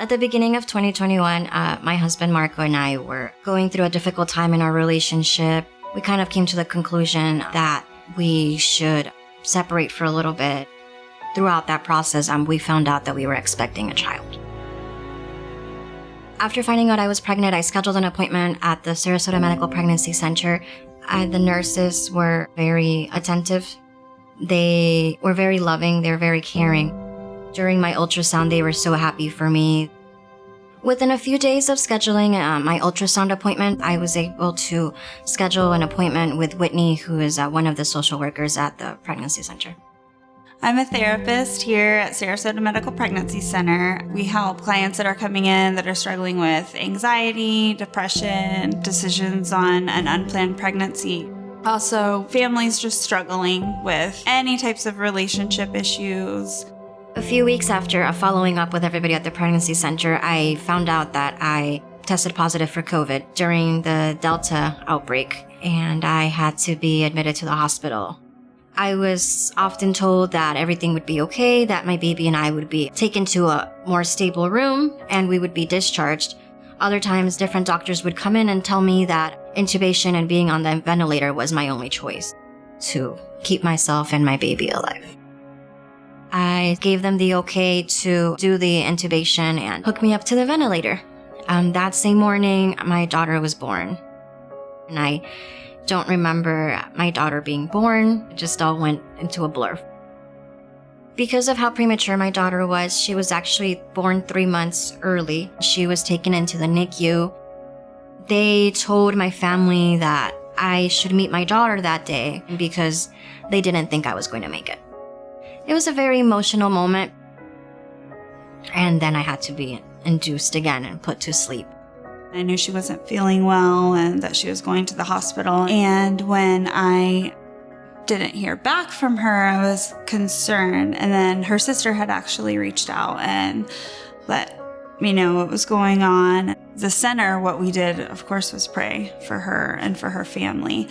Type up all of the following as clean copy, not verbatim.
At the beginning of 2021, my husband Marco and I were going through a difficult time in our relationship. We kind of came to the conclusion that we should separate for a little bit. Throughout that process, we found out that we were expecting a child. After finding out I was pregnant, I scheduled an appointment at the Sarasota Medical Pregnancy Center. The nurses were very attentive. They were very loving. They were very caring. During my ultrasound, they were so happy for me. Within a few days of scheduling my ultrasound appointment, I was able to schedule an appointment with Whitney, who is one of the social workers at the pregnancy center. I'm a therapist here at Sarasota Medical Pregnancy Center. We help clients that are coming in that are struggling with anxiety, depression, decisions on an unplanned pregnancy. Also, families just struggling with any types of relationship issues. A few weeks after following up with everybody at the pregnancy center, I found out that I tested positive for COVID during the Delta outbreak, and I had to be admitted to the hospital. I was often told that everything would be okay, that my baby and I would be taken to a more stable room, and we would be discharged. Other times, different doctors would come in and tell me that intubation and being on the ventilator was my only choice to keep myself and my baby alive. I gave them the okay to do the intubation and hook me up to the ventilator. That same morning, my daughter was born. And I don't remember my daughter being born. It just all went into a blur. Because of how premature my daughter was, she was actually born 3 months early. She was taken into the NICU. They told my family that I should meet my daughter that day because they didn't think I was going to make it. It was a very emotional moment, and then I had to be induced again and put to sleep. I knew she wasn't feeling well and that she was going to the hospital. And when I didn't hear back from her, I was concerned. And then her sister had actually reached out and let me know what was going on. The center, what we did, of course, was pray for her and for her family.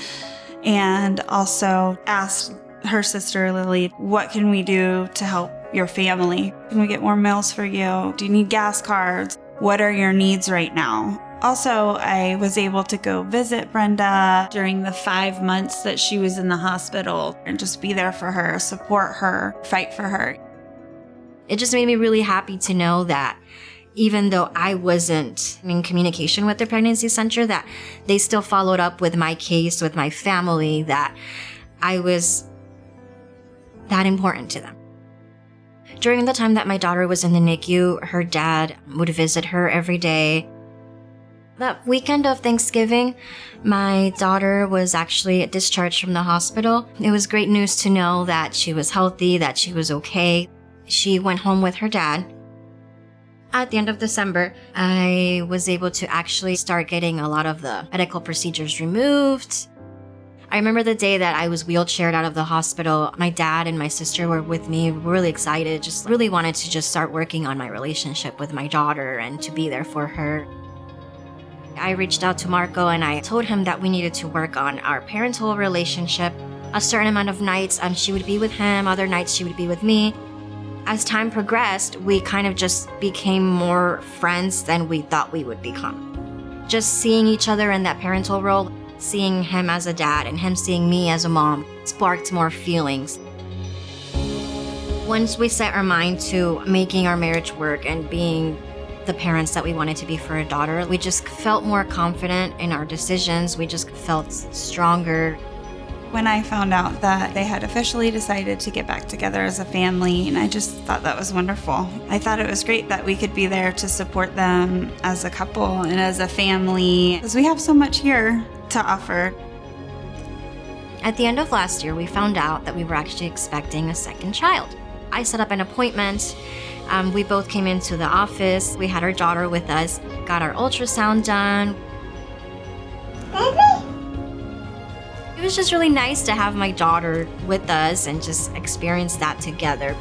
And also asked her sister, Lily, what can we do to help your family? Can we get more meals for you? Do you need gas cards? What are your needs right now? Also, I was able to go visit Brenda during the 5 months that she was in the hospital and just be there for her, support her, fight for her. It just made me really happy to know that even though I wasn't in communication with the pregnancy center, that they still followed up with my case, with my family, that I was that important to them. During the time that my daughter was in the NICU, her dad would visit her every day. That weekend of Thanksgiving, my daughter was actually discharged from the hospital. It was great news to know that she was healthy, that she was okay. She went home with her dad. At the end of December, I was able to actually start getting a lot of the medical procedures removed. I remember the day that I was wheelchaired out of the hospital. My dad and my sister were with me, really excited, just really wanted to just start working on my relationship with my daughter and to be there for her. I reached out to Marco and I told him that we needed to work on our parental relationship. A certain amount of nights she would be with him, other nights she would be with me. As time progressed, we kind of just became more friends than we thought we would become. Just seeing each other in that parental role, seeing him as a dad and him seeing me as a mom sparked more feelings. Once we set our mind to making our marriage work and being the parents that we wanted to be for a daughter, we just felt more confident in our decisions. We just felt stronger. When I found out that they had officially decided to get back together as a family, and I just thought that was wonderful. I thought it was great that we could be there to support them as a couple and as a family, because we have so much here to offer. At the end of last year, we found out that we were actually expecting a second child. I set up an appointment. We both came into the office. We had our daughter with us, got our ultrasound done. It was just really nice to have my daughter with us and just experience that together.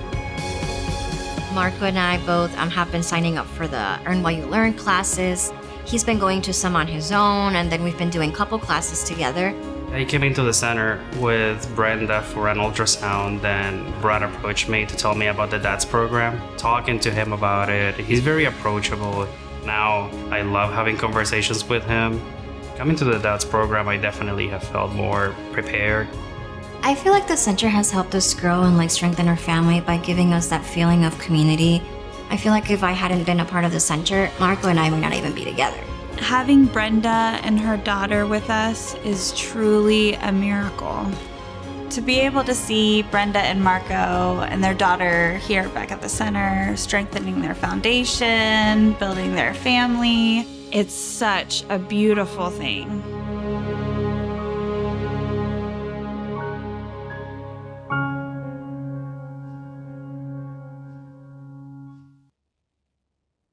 Marco and I both have been signing up for the Earn While You Learn classes. He's been going to some on his own, and then we've been doing couple classes together. I came into the center with Brenda for an ultrasound, then Brad approached me to tell me about the DADS program. Talking to him about it, he's very approachable. Now I love having conversations with him. Coming to the DADS program, I definitely have felt more prepared. I feel like the center has helped us grow and strengthen our family by giving us that feeling of community. I feel like if I hadn't been a part of the center, Marco and I would not even be together. Having Brenda and her daughter with us is truly a miracle. To be able to see Brenda and Marco and their daughter here back at the center, strengthening their foundation, building their family, it's such a beautiful thing.